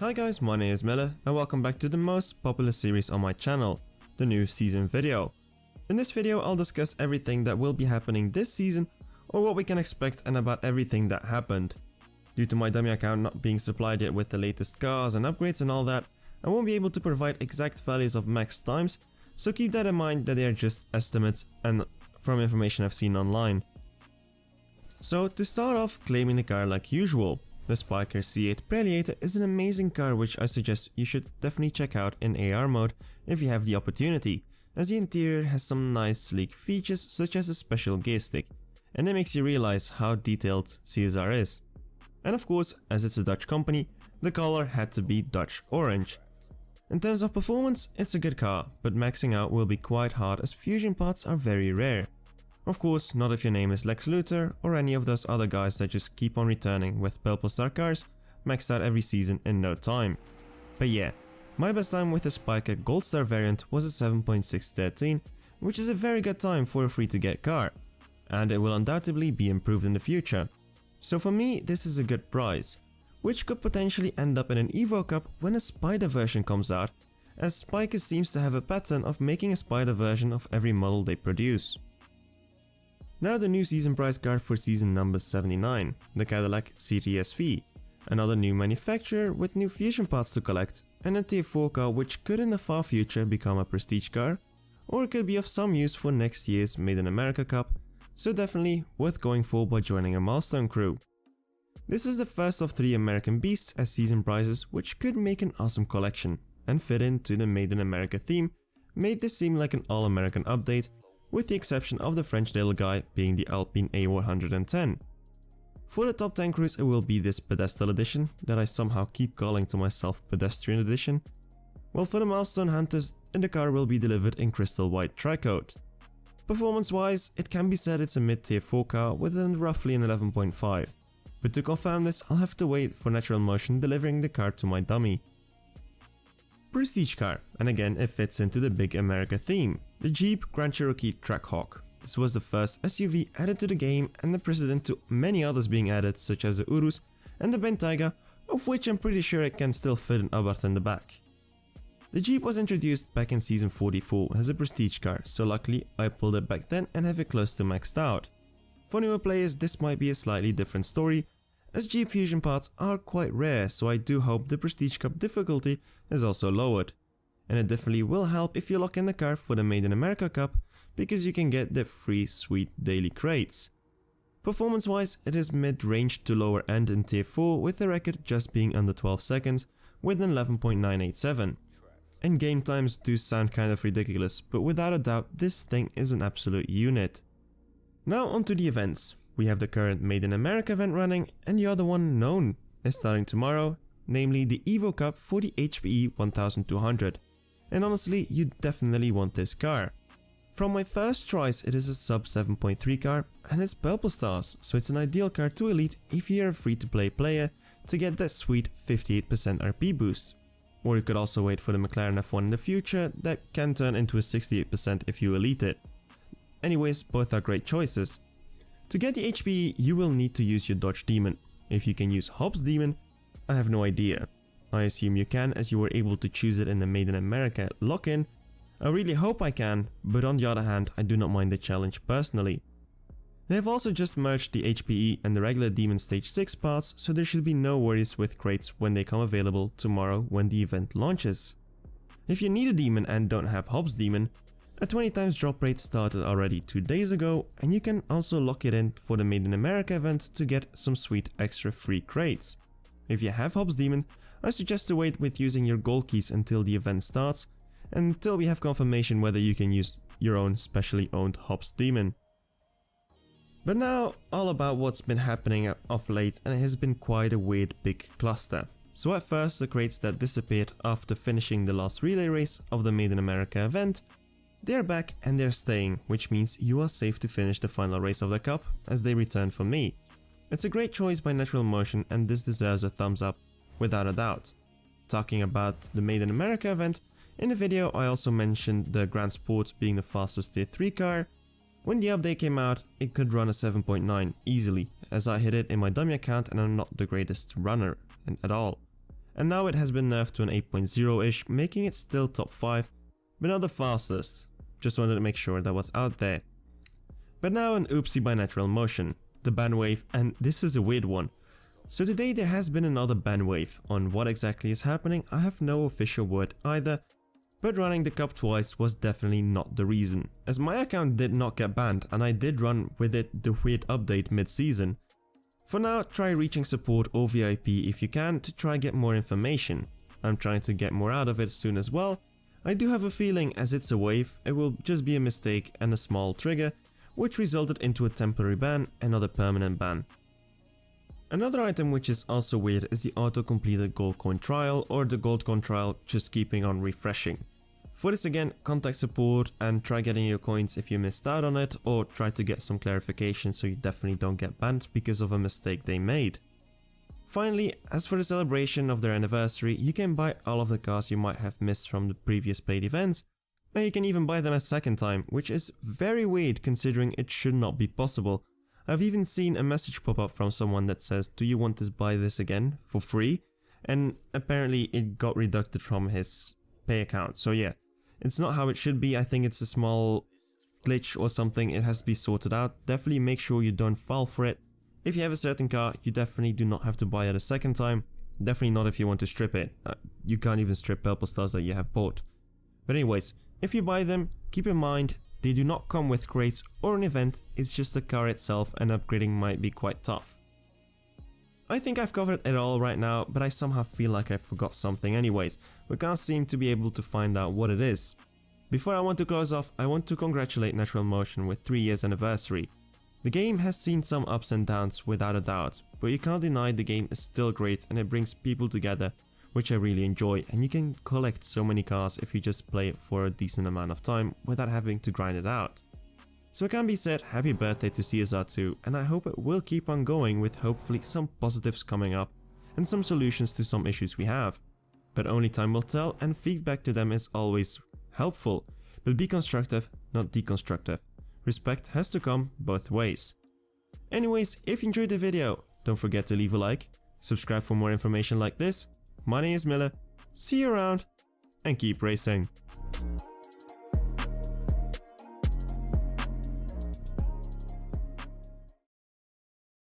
Hi guys, my name is Miller and welcome back to the most popular series on my channel, the new season video. In this video I'll discuss everything that will be happening this season or what we can expect and about everything that happened. Due to my dummy account not being supplied yet with the latest cars and upgrades and all that, I won't be able to provide exact values of max times, so keep that in mind that they are just estimates and from information I've seen online. So to start off, claiming the car like usual. The Spiker C8 Preliator is an amazing car which I suggest you should definitely check out in AR mode if you have the opportunity, as the interior has some nice sleek features such as a special gear stick, and it makes you realize how detailed CSR is. And of course, as it's a Dutch company, the color had to be Dutch orange. In terms of performance, it's a good car, but maxing out will be quite hard as fusion parts are very rare. Of course, not if your name is Lex Luthor or any of those other guys that just keep on returning with purple star cars, maxed out every season in no time. But yeah, my best time with the Spiker Gold Star variant was a 7.613, which is a very good time for a free to get car, and it will undoubtedly be improved in the future. So for me, this is a good price, which could potentially end up in an Evo Cup when a Spider version comes out, as Spiker seems to have a pattern of making a Spider version of every model they produce. Now the new season price car for season number 79, the Cadillac cts-v, another new manufacturer with new fusion parts to collect, and a tier 4 car which could in the far future become a prestige car, or it could be of some use for next year's Made in America Cup, so definitely worth going for by joining a milestone crew. This is the first of 3 American beasts as season prizes, which could make an awesome collection, and fit into the Made in America theme, made this seem like an all-American update, with the exception of the French little guy being the Alpine A110. For the top 10 crews it will be this pedestal edition, that I somehow keep calling to myself pedestrian edition, while for the milestone hunters the car will be delivered in crystal white tricoat. Performance wise, it can be said it's a mid tier 4 car with roughly an 11.5, but to confirm this I'll have to wait for Natural Motion delivering the car to my dummy. Prestige car, and again it fits into the big America theme, the Jeep Grand Cherokee Trackhawk. This was the first SUV added to the game and the precedent to many others being added such as the Urus and the Bentayga, of which I'm pretty sure it can still fit an Abarth in the back. The Jeep was introduced back in season 44 as a prestige car, so luckily I pulled it back then and have it close to maxed out. For newer players this might be a slightly different story, as Jeep fusion parts are quite rare, so I do hope the Prestige Cup difficulty is also lowered. And it definitely will help if you lock in the car for the Made in America Cup, because you can get the free sweet daily crates. Performance wise it is mid-range to lower end in tier 4 with the record just being under 12 seconds with an 11.987. And game times do sound kind of ridiculous, but without a doubt this thing is an absolute unit. Now onto the events. We have the current Made in America event running, and the other one known is starting tomorrow, namely the Evo Cup for the HPE 1200. And honestly, you definitely want this car. From my first tries it is a sub 7.3 car and it's purple stars, so it's an ideal car to elite if you're a free to play player to get that sweet 58% RP boost. Or you could also wait for the McLaren F1 in the future that can turn into a 68% if you elite it. Anyways, both are great choices. To get the HPE you will need to use your Dodge Demon. If you can use Hobbs Demon, I have no idea. I assume you can, as you were able to choose it in the Made in America lock-in. I really hope I can, but on the other hand I do not mind the challenge personally. They have also just merged the HPE and the regular Demon Stage 6 parts, so there should be no worries with crates when they come available tomorrow when the event launches. If you need a Demon and don't have Hobbs Demon, a 20 times drop rate started already 2 days ago, and you can also lock it in for the Made in America event to get some sweet extra free crates. If you have Hobbs Demon, I suggest to wait with using your gold keys until the event starts, until we have confirmation whether you can use your own specially owned Hobbs Demon. But now all about what's been happening of late, and it has been quite a weird big cluster. So at first the crates that disappeared after finishing the last relay race of the Made in America event, they're back and they're staying, which means you are safe to finish the final race of the cup as they return from me. It's a great choice by Natural Motion and this deserves a thumbs up, without a doubt. Talking about the Made in America event, in the video I also mentioned the Grand Sport being the fastest tier 3 car. When the update came out, it could run a 7.9 easily, as I hit it in my dummy account and I'm not the greatest runner at all. and now it has been nerfed to an 8.0-ish, making it still top 5, but not the fastest. Just wanted to make sure that was out there. But now an oopsie by Natural Motion, the ban wave, and this is a weird one. So today there has been another ban wave. On what exactly is happening, I have no official word either, but running the cup twice was definitely not the reason, as my account did not get banned and I did run with it the weird update mid-season. For now, try reaching support or VIP if you can to try get more information. I'm trying to get more out of it soon as well. I do have a feeling as it's a wave, it will just be a mistake and a small trigger, which resulted into a temporary ban and not a permanent ban. Another item which is also weird is the auto-completed gold coin trial, or the gold coin trial just keeping on refreshing. For this again, contact support and try getting your coins if you missed out on it, or try to get some clarification so you definitely don't get banned because of a mistake they made. Finally, as for the celebration of their anniversary, you can buy all of the cars you might have missed from the previous paid events, and you can even buy them a second time, which is very weird considering it should not be possible. I've even seen a message pop up from someone that says, "Do you want to buy this again for free?" And apparently it got deducted from his pay account. So yeah, it's not how it should be. I think it's a small glitch or something. It has to be sorted out. Definitely make sure you don't fall for it. If you have a certain car, you definitely do not have to buy it a second time. Definitely not if you want to strip it. You can't even strip purple stars that you have bought. But anyways, if you buy them, keep in mind they do not come with crates or an event, it's just the car itself, and upgrading might be quite tough. I think I've covered it all right now, but I somehow feel like I forgot something anyways. We can't seem to be able to find out what it is. Before I want to close off, I want to congratulate Natural Motion with 3 years anniversary. The game has seen some ups and downs without a doubt, but you can't deny the game is still great and it brings people together, which I really enjoy, and you can collect so many cars if you just play it for a decent amount of time without having to grind it out. So it can be said, happy birthday to CSR2, and I hope it will keep on going with hopefully some positives coming up and some solutions to some issues we have. But only time will tell, and feedback to them is always helpful, but be constructive, not deconstructive. Respect has to come both ways. Anyways, if you enjoyed the video, don't forget to leave a like, subscribe for more information like this. My name is Miller, see you around, and keep racing.